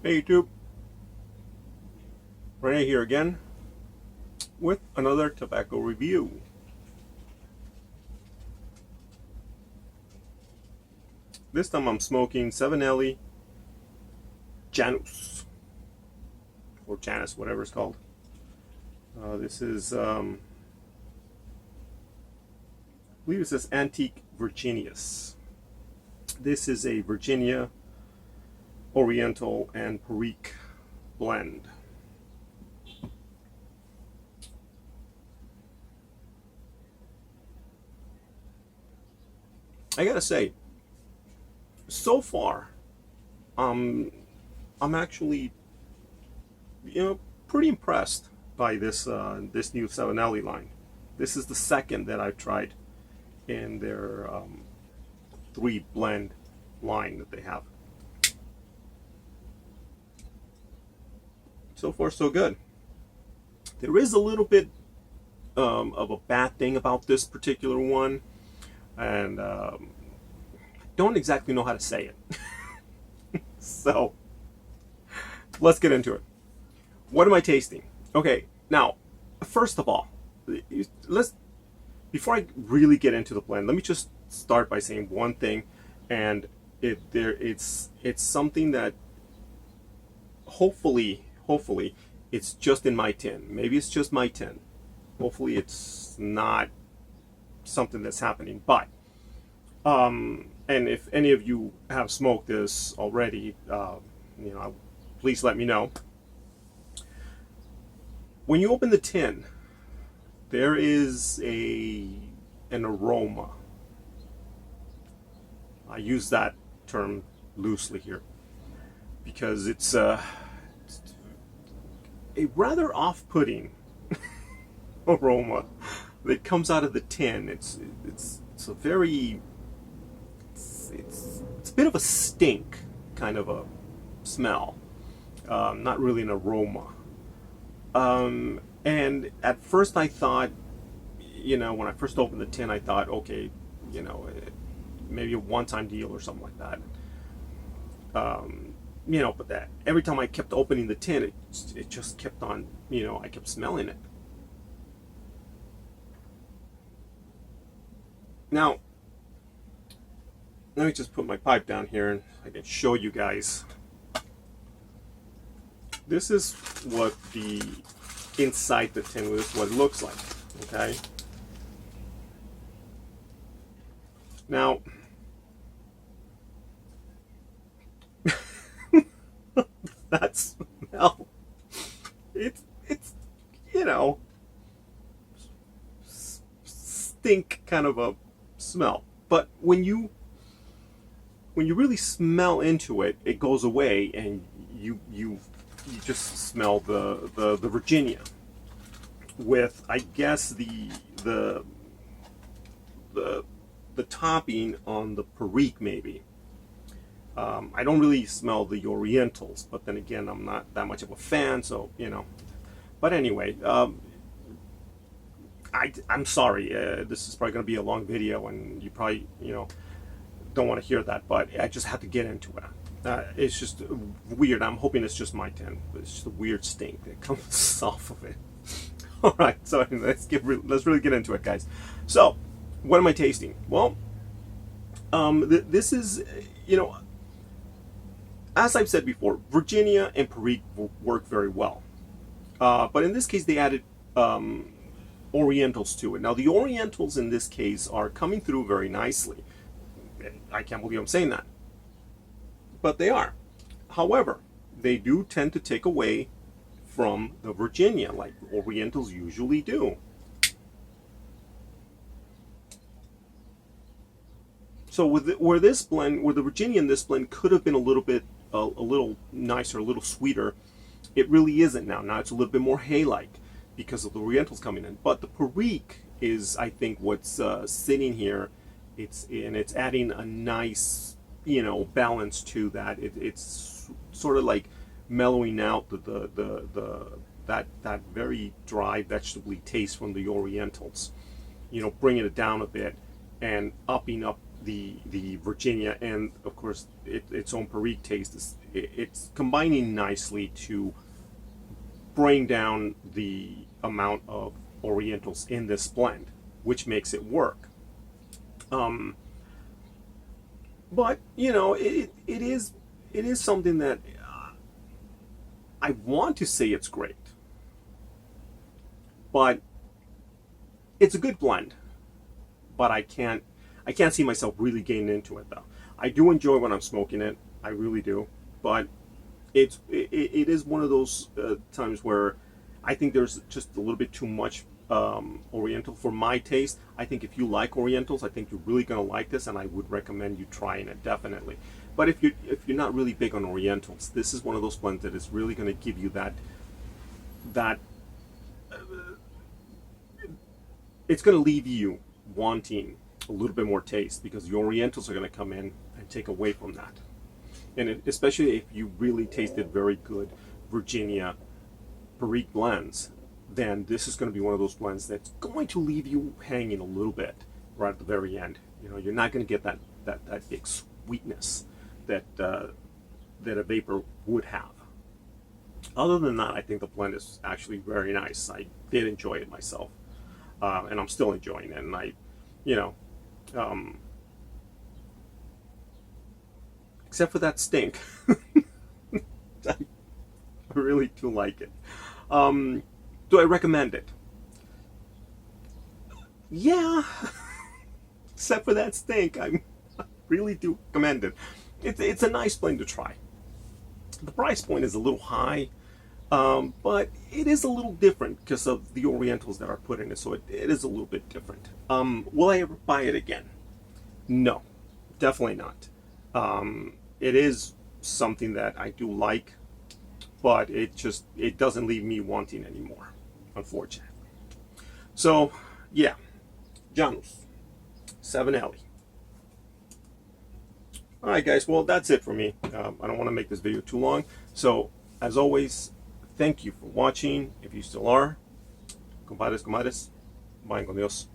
Hey YouTube, Renee here again with another tobacco review. This time I'm smoking Savinelli Janus, or Janus, whatever it's called. This is, I believe it says Antique Virginius. This is a Virginia, Oriental, and Perique blend. I gotta say, so far, I'm actually, pretty impressed by this new Savinelli line. This is the second that I've tried in their three blend line that they have. So far, so good. There is a little bit of a bad thing about this particular one, and don't exactly know how to say it. So let's get into it. What am I tasting? Okay, now first of all, let's before I really get into the blend, let me just start by saying one thing, and it's something that hopefully it's just in my tin. Maybe it's just my tin. Hopefully it's not something that's happening, but and if any of you have smoked this already, please let me know. When you open the tin, there is an aroma. I use that term loosely here because it's a rather off-putting aroma that comes out of the tin. It's a very it's a bit of a stink kind of a smell, not really an aroma. And at first I thought, when I first opened the tin, I thought, okay, maybe a one-time deal or something like that. But that every time I kept opening the tin, it just kept on, I kept smelling it. Now, let me just put my pipe down here and I can show you guys. This is what the inside the tin, this is what it looks like, okay? Now, that smell, it's stink kind of a smell. But when you really smell into it, it goes away, and you just smell the Virginia with, I guess, the topping on the Perique maybe. I don't really smell the Orientals, but then again, I'm not that much of a fan, so But anyway, I'm sorry. This is probably going to be a long video, and you probably don't want to hear that, but I just had to get into it. It's just weird. I'm hoping it's just my tin, but it's just a weird stink that comes off of it. All right, so let's really get into it, guys. So, what am I tasting? Well, this is, as I've said before, Virginia and Perique work very well, but in this case, they added Orientals to it. Now, the Orientals in this case are coming through very nicely. I can't believe I'm saying that, but they are. However, they do tend to take away from the Virginia, like Orientals usually do. So where the Virginia in this blend could have been a little nicer, a little sweeter, it really isn't now. Now it's a little bit more hay-like because of the Orientals coming in. But the Perique is, I think, what's sitting here. It's adding a nice, balance to that. It's sort of like mellowing out that very dry vegetable taste from the Orientals. Bringing it down a bit and upping up the Virginia and of course its own Perique taste. It's combining nicely to bring down the amount of Orientals in this blend, which makes it work. But you know, it is something that I want to say it's great, but it's a good blend. But I can't see myself really getting into it though. I do enjoy when I'm smoking it, I really do. But it is one of those times where I think there's just a little bit too much Oriental for my taste. I think if you like Orientals, I think you're really gonna like this, and I would recommend you trying it definitely. But if you're not really big on Orientals, this is one of those blends that is really gonna give you that it's gonna leave you wanting a little bit more taste, because the Orientals are gonna come in and take away from that. And especially if you really tasted very good Virginia Perique blends, then this is going to be one of those blends that's going to leave you hanging a little bit right at the very end. You know, you're not going to get that big sweetness that that a vapor would have. Other than that, I think the blend is actually very nice. I did enjoy it myself, and I'm still enjoying it. And you know, except for that stink, I really do like it. Do I recommend it? Yeah, except for that stink, I really do recommend it. It's a nice blend to try. The price point is a little high, but it is a little different because of the Orientals that are put in it, so it is a little bit different. Will I ever buy it again? No, definitely not. It is something that I do like, but it doesn't leave me wanting anymore, unfortunately. So yeah, Janus, Savinelli. All right, guys. Well, that's it for me. I don't want to make this video too long. So as always, thank you for watching. If you still are, compadres, comadres, vayan con Dios.